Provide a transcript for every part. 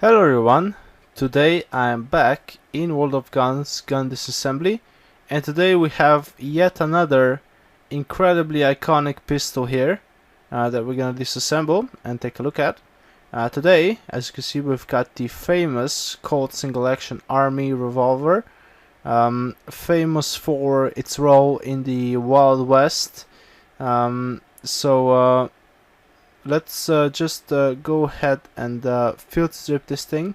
Hello everyone, today I am back in World of Guns Gun Disassembly, and today we have yet another incredibly iconic pistol here that we're gonna disassemble and take a look at. Today, as you can see, we've got the famous Colt Single Action Army Revolver, famous for its role in the Wild West. Let's just go ahead and field strip this thing,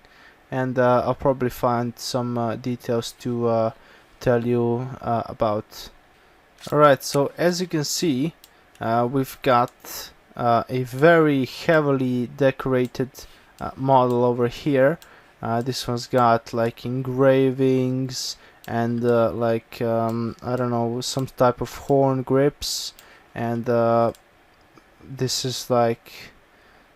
and I'll probably find some details to tell you about. Alright, so as you can see, we've got a very heavily decorated model over here. This one's got like engravings and I don't know, some type of horn grips, and this is like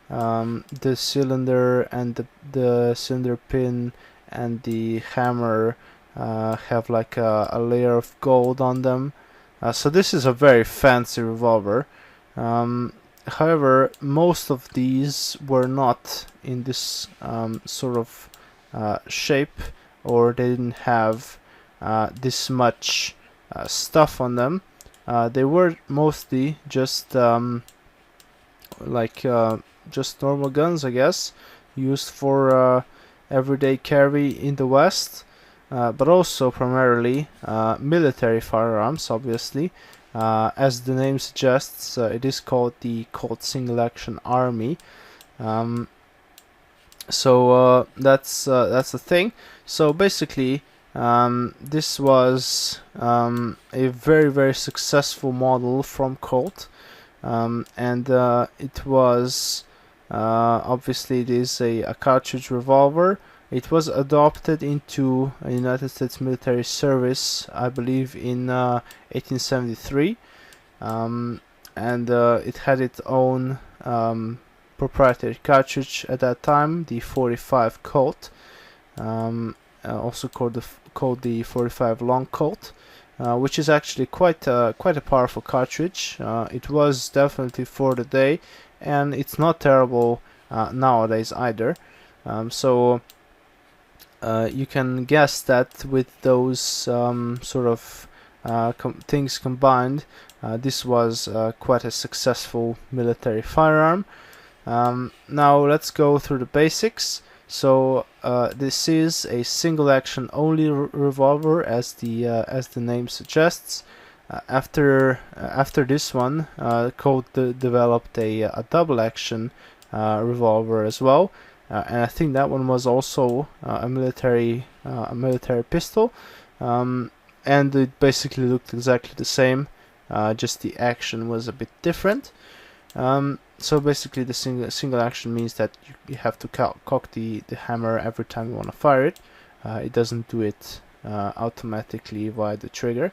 the cylinder and the cylinder pin and the hammer have like a layer of gold on them. So this is a very fancy revolver. However, most of these were not in this sort of shape, or they didn't have this much stuff on them. They were mostly just just normal guns, I guess, used for everyday carry in the West, but also primarily military firearms, obviously. As the name suggests, it is called the Colt Single Action Army. That's the thing. So basically, this was a very successful model from Colt. It was obviously it is a cartridge revolver. It was adopted into a United States military service, I believe, in 1873, it had its own proprietary cartridge at that time, the 45 Colt, also called the 45 Long Colt. Which is actually quite a powerful cartridge. It was definitely for the day, and it's not terrible nowadays either. You can guess that with those sort of things combined, this was quite a successful military firearm. Now let's go through the basics. So this is a single action only revolver, as the name suggests. After this one, Colt developed a double action revolver as well, and I think that one was also a military pistol, and it basically looked exactly the same, just the action was a bit different. So basically the single action means that you have to cock the hammer every time you want to fire it. It doesn't do it automatically via the trigger.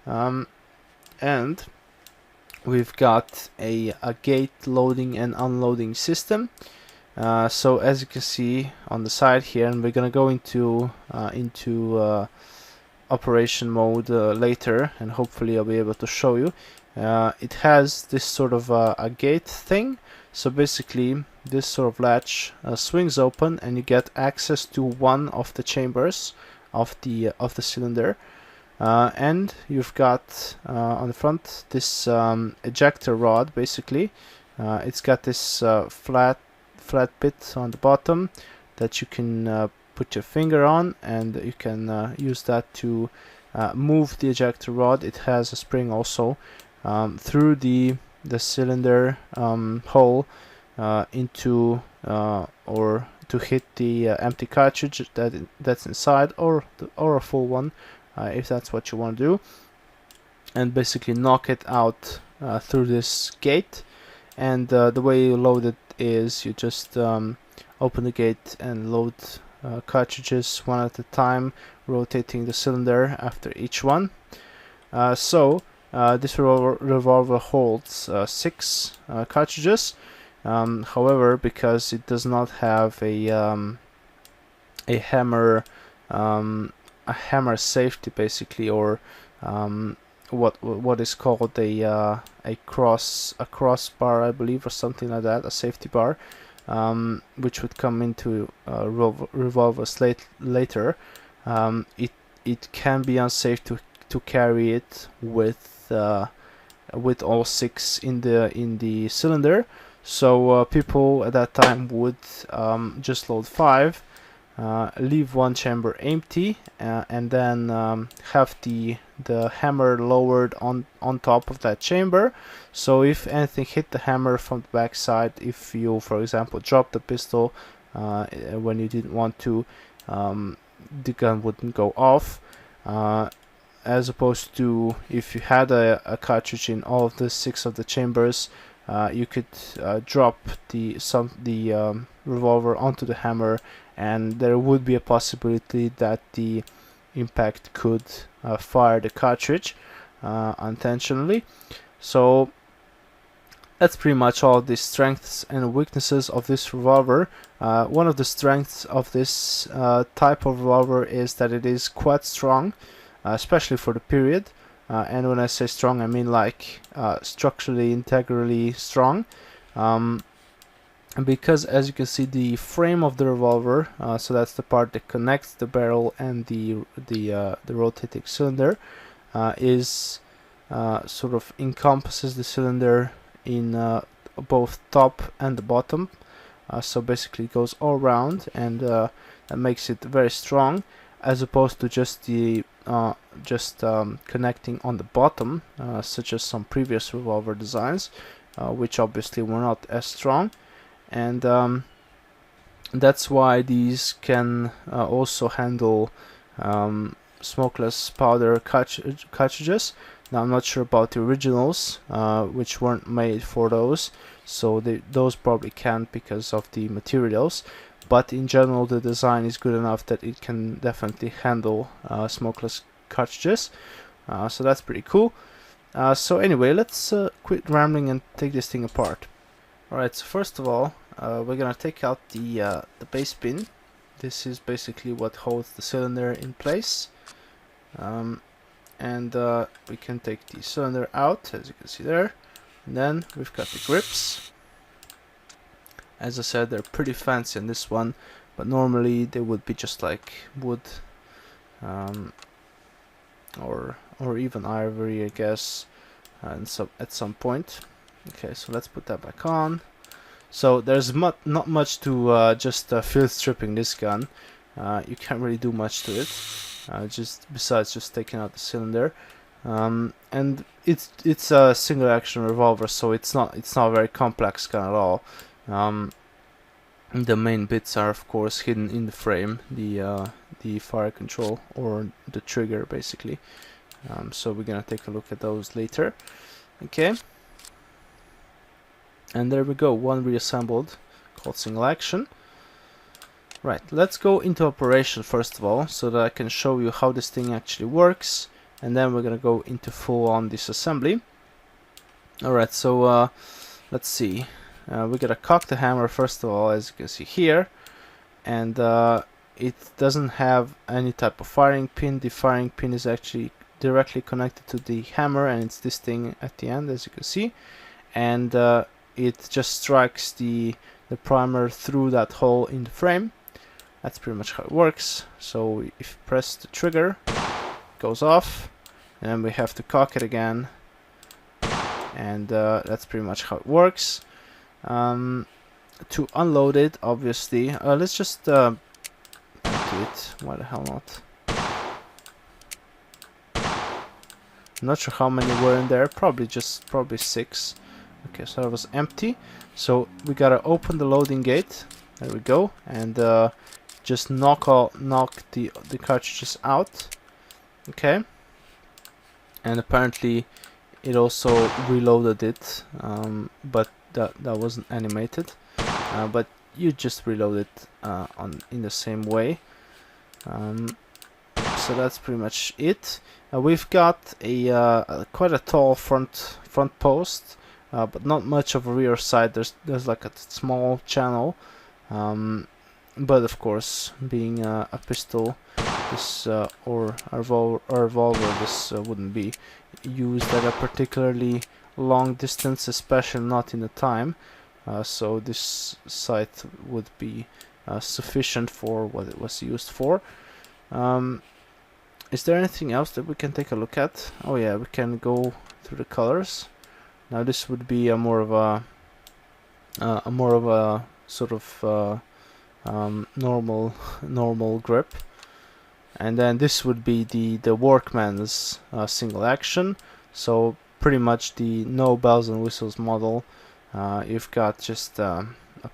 And we've got a gate loading and unloading system. So as you can see on the side here, and we're gonna go into operation mode later, and hopefully I'll be able to show you. It has this sort of a gate thing. So basically this sort of latch swings open, and you get access to one of the chambers of the cylinder, and you've got on the front this ejector rod. Basically it's got this flat bit on the bottom that you can put your finger on, and you can use that to move the ejector rod. It has a spring also through the cylinder hole into or to hit the empty cartridge that's inside, or a full one, if that's what you want to do, and basically knock it out through this gate. And the way you load it is you just open the gate and load cartridges one at a time, rotating the cylinder after each one. This revolver holds 6 cartridges. However, because it does not have a hammer safety, basically, or what is called a crossbar, I believe, or something like that, a safety bar. which would come into revolvers later, it can be unsafe to carry it with all 6 in the cylinder. So people at that time would just load 5, leave one chamber empty, and then have the hammer lowered on top of that chamber. So if anything hit the hammer from the back side, if you, for example, dropped the pistol when you didn't want to, the gun wouldn't go off. As opposed to if you had a cartridge in all of the 6 of the chambers, you could drop the revolver onto the hammer, and there would be a possibility that the impact could fire the cartridge unintentionally. So that's pretty much all the strengths and weaknesses of this revolver. One of the strengths of this type of revolver is that it is quite strong, especially for the period. And when I say strong, I mean like structurally, integrally strong. Because as you can see, the frame of the revolver, so that's the part that connects the barrel and the rotating cylinder, is sort of encompasses the cylinder in both top and the bottom. So basically it goes all around, and that makes it very strong, as opposed to just the connecting on the bottom, such as some previous revolver designs, which obviously were not as strong. And that's why these can also handle smokeless powder cartridges. Now I'm not sure about the originals, which weren't made for those, so those probably can't because of the materials. But in general, the design is good enough that it can definitely handle smokeless cartridges. So that's pretty cool. So anyway, let's quit rambling and take this thing apart. Alright, so first of all, we're gonna take out the base pin. This is basically what holds the cylinder in place. And we can take the cylinder out, as you can see there. And then we've got the grips. As I said, they're pretty fancy on this one, but normally they would be just like wood, or even ivory, I guess, and so at some point. Okay, so let's put that back on. So there's not much to just field stripping this gun. You can't really do much to it, just besides just taking out the cylinder. And it's a single action revolver, so it's not a very complex gun at all. The main bits are of course hidden in the frame, the fire control or the trigger basically. So we're gonna take a look at those later. Okay. And there we go, one reassembled Colt Single Action. Right, let's go into operation first of all, so that I can show you how this thing actually works, and then we're gonna go into full-on disassembly. Alright, so let's see. We gotta cock the hammer first of all, as you can see here, and it doesn't have any type of firing pin. The firing pin is actually directly connected to the hammer, and it's this thing at the end, as you can see, and it just strikes the primer through that hole in the frame. That's pretty much how it works. So if you press the trigger, it goes off, and then we have to cock it again, and that's pretty much how it works. To unload it, obviously, let's just empty it. Why the hell not? I'm not sure how many were in there. Probably 6. Okay, so that was empty. So we gotta open the loading gate. There we go, and just knock the cartridges out. Okay, and apparently it also reloaded it, but that wasn't animated. But you just reload it in the same way. So that's pretty much it. We've got quite a tall front post. But not much of a rear side. There's like a small channel, but of course, being a pistol, this or a revolver, this wouldn't be used at a particularly long distance, especially not in the time. so this site would be sufficient for what it was used for. Is there anything else that we can take a look at? Oh yeah, we can go through the colors. Now this would be a more of a sort of normal grip, and then this would be the workman's single action. So pretty much the no bells and whistles model. You've got just a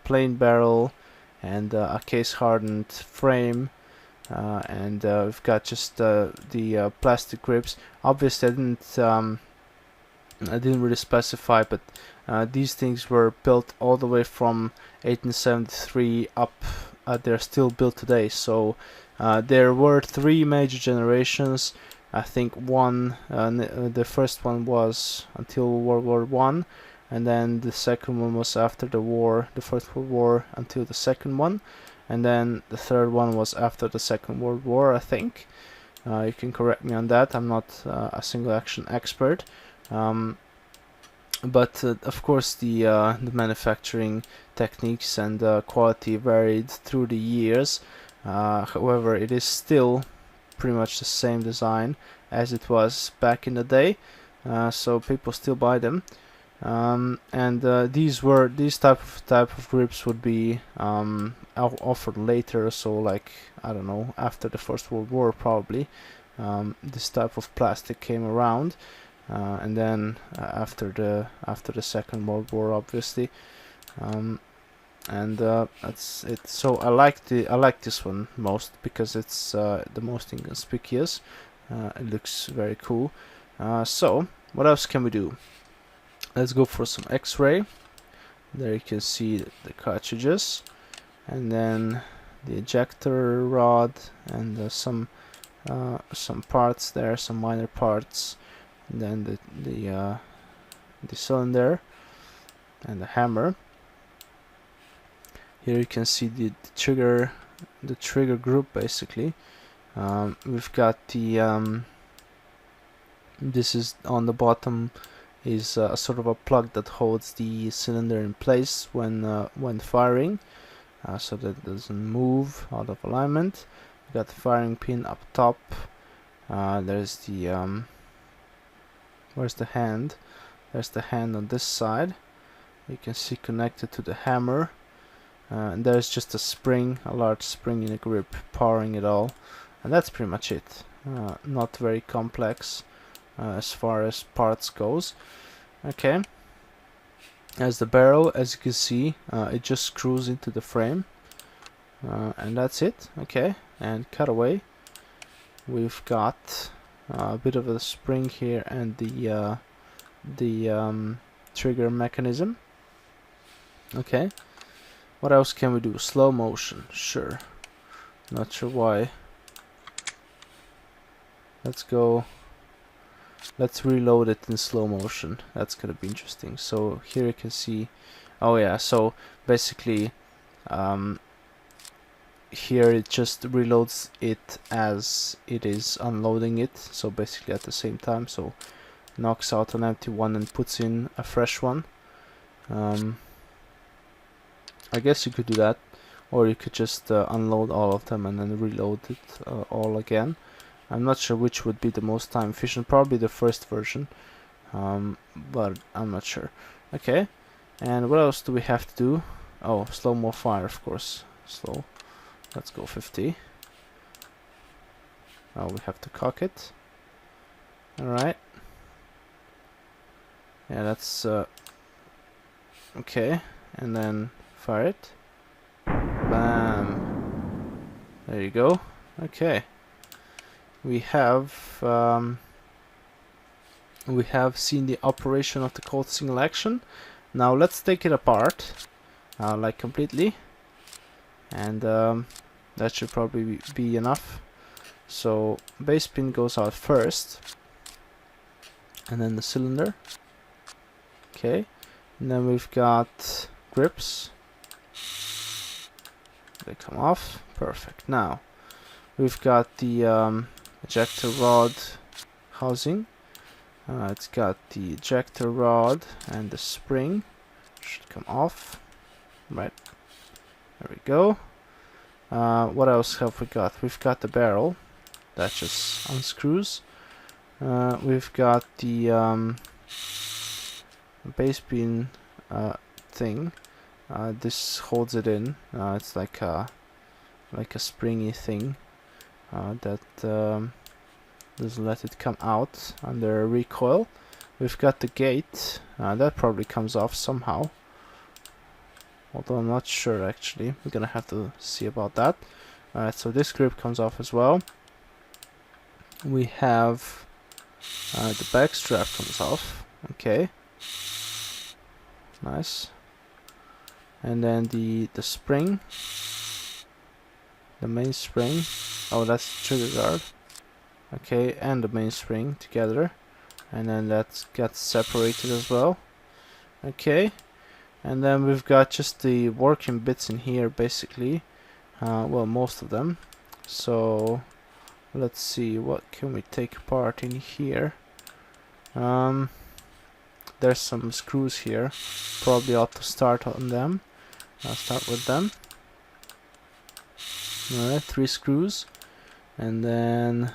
plain barrel and a case hardened frame, and we've got just the plastic grips. Obviously I didn't really specify, but these things were built all the way from 1873 up. They're still built today, so there were 3 major generations. I think the first one was until World War I, and then the second one was after the war, the First World War, until the second one, and then the third one was after the Second World War, I think. You can correct me on that, I'm not a single action expert. But of course the manufacturing techniques and quality varied through the years. However, it is still pretty much the same design as it was back in the day, so people still buy them. And these type of grips would be offered later, so like, I don't know, after the First World War probably. This type of plastic came around, and then after the Second World War, obviously. And that's it. So I like this one most because it's the most inconspicuous. It looks very cool. So what else can we do? Let's go for some X-ray. There you can see the cartridges, and then the ejector rod, and some parts there, some minor parts, and then the cylinder and the hammer. Here you can see the trigger group basically. We've got the this is on the bottom is a sort of a plug that holds the cylinder in place when firing, so that it doesn't move out of alignment. We've got the firing pin up top. There's the where's the hand? There's the hand on this side. You can see connected to the hammer. And there's just a spring, a large spring in a grip powering it all, and that's pretty much it. Not very complex as far as parts goes. Okay, as the barrel, as you can see, it just screws into the frame, and that's it. Okay, and cut away. We've got a bit of a spring here and the trigger mechanism. Okay. What else can we do? Slow motion, sure. Not sure why. Let's go. Let's reload it in slow motion. That's gonna be interesting. So here you can see. Oh yeah. So basically, here it just reloads it as it is unloading it. So basically at the same time. So knocks out an empty one and puts in a fresh one. I guess you could do that, or you could just unload all of them and then reload it all again. I'm not sure which would be the most time efficient, probably the first version, but I'm not sure. Okay, and what else do we have to do? Oh, slow mo fire, of course. Slow. Let's go 50. Oh, we have to cock it. Alright. Yeah, that's okay, and then fire it. Bam. There you go. Okay. We have seen the operation of the Colt Single Action. Now let's take it apart, like completely, and that should probably be enough. So base pin goes out first, and then the cylinder. Okay, and then we've got grips. They come off. Perfect. Now we've got the ejector rod housing. It's got the ejector rod and the spring. should come off. Right, there we go. What else have we got? We've got the barrel that just unscrews. We've got the base pin thing. This holds it in. It's like a springy thing that doesn't let it come out under recoil. We've got the gate. That probably comes off somehow. Although I'm not sure actually. We're gonna have to see about that. Alright, so this grip comes off as well. We have the back strap comes off. Okay. Nice. And then the spring. The main spring. Oh, that's the trigger guard. Okay, and the main spring together. And then that gets separated as well. Okay. And then we've got just the working bits in here, basically. Well, most of them. So let's see, what can we take apart in here? There's some screws here. Probably ought to start on them. I'll start with them. Alright, 3 screws. And then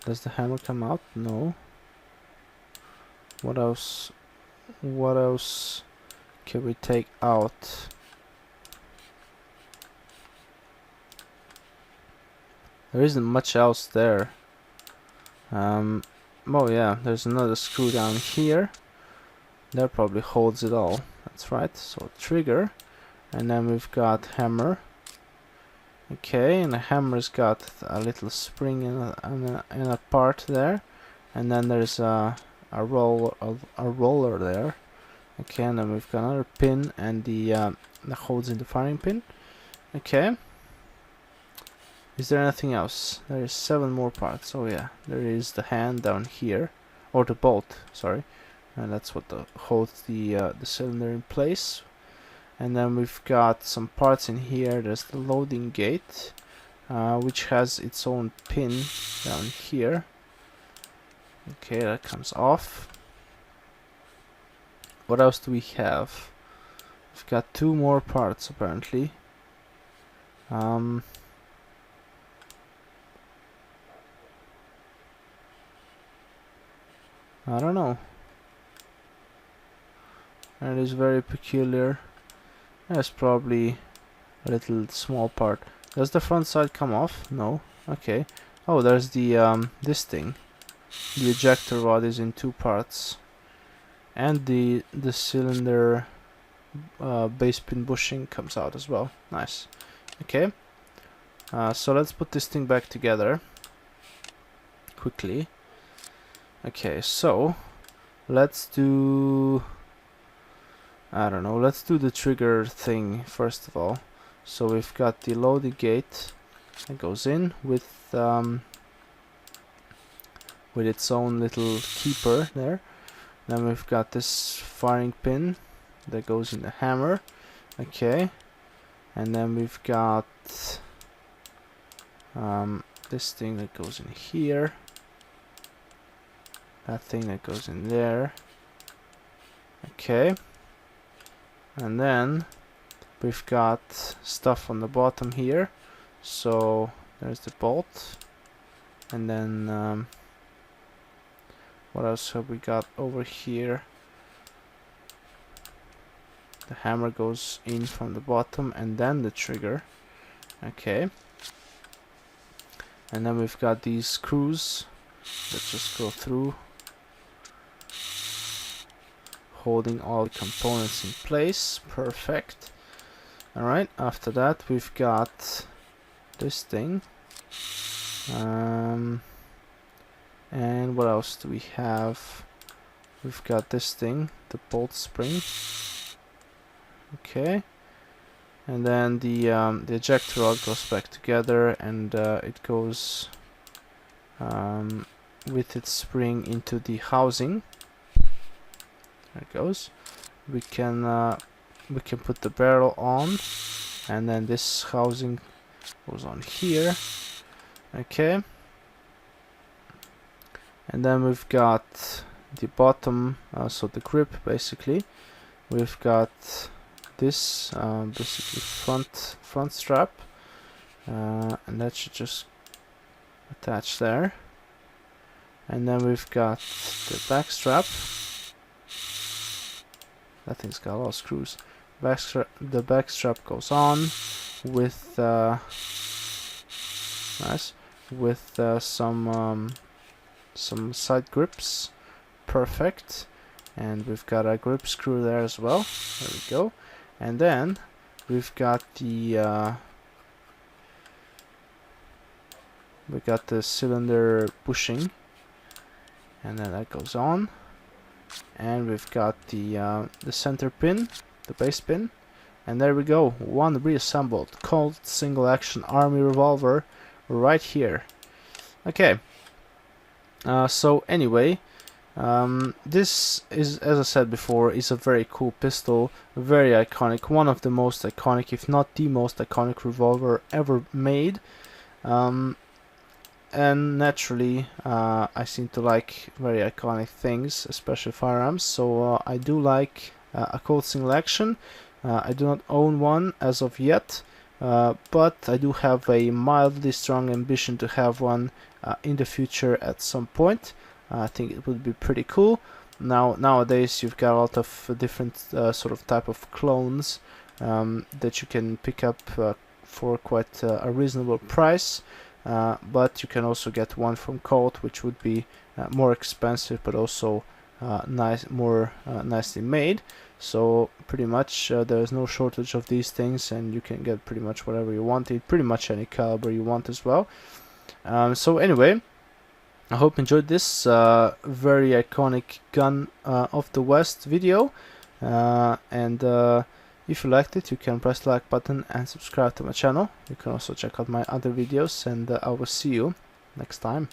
does the hammer come out? No. What else? What else can we take out? There isn't much else there. Oh yeah, there's another screw down here. That probably holds it all. That's right. So trigger, and then we've got hammer. Okay, and the hammer's got a little spring in a part there, and then there's a roller there. Okay, and then we've got another pin and the that holds in the firing pin. Okay. Is there anything else? There is 7 more parts. Oh yeah, there is the hand down here, or the bolt. Sorry, and that's what holds the cylinder in place. And then we've got some parts in here. There's the loading gate, which has its own pin down here. Okay, that comes off. What else do we have? We've got 2 more parts apparently. I don't know. That is very peculiar. There's probably a little small part. Does the front side come off? No. Okay. Oh, there's the this thing. The ejector rod is in 2 parts, and the cylinder base pin bushing comes out as well. Nice. Okay. So let's put this thing back together quickly. Okay, so let's do, I don't know, let's do the trigger thing first of all. So we've got the loading gate that goes in with its own little keeper there. Then we've got this firing pin that goes in the hammer. Okay, and then we've got this thing that goes in here. That thing that goes in there. Okay. And then we've got stuff on the bottom here. So there's the bolt. And then what else have we got over here? The hammer goes in from the bottom and then the trigger. Okay. And then we've got these screws that just go through, holding all the components in place. Perfect. Alright, after that we've got this thing. And what else do we have? We've got this thing, the bolt spring. Okay. And then the ejector rod goes back together, and it goes with its spring into the housing. There it goes. We can put the barrel on, and then this housing goes on here. Okay. And then we've got the bottom, so the grip basically, we've got this basically front strap, and that should just attach there. And then we've got the back strap. That thing's got a lot of screws. The back strap goes on with nice, with some side grips. Perfect. And we've got a grip screw there as well. There we go. And then we've got the cylinder bushing, and then that goes on. And we've got the center pin, the base pin, and there we go. One reassembled Colt Single Action Army revolver right here. Okay. So anyway, this is, as I said before, is a very cool pistol, very iconic, one of the most iconic, if not the most iconic revolver ever made. And naturally, I seem to like very iconic things, especially firearms, so I do like a Colt Single Action. I do not own one as of yet, but I do have a mildly strong ambition to have one in the future at some point. I think it would be pretty cool. Nowadays you've got a lot of different sort of type of clones that you can pick up for quite a reasonable price, but you can also get one from Colt, which would be more expensive but also nicely made. So pretty much there is no shortage of these things, and you can get pretty much whatever you want, pretty much any caliber you want as well. So anyway, I hope you enjoyed this very iconic gun of the West video, and if you liked it, you can press the like button and subscribe to my channel. You can also check out my other videos, and I will see you next time.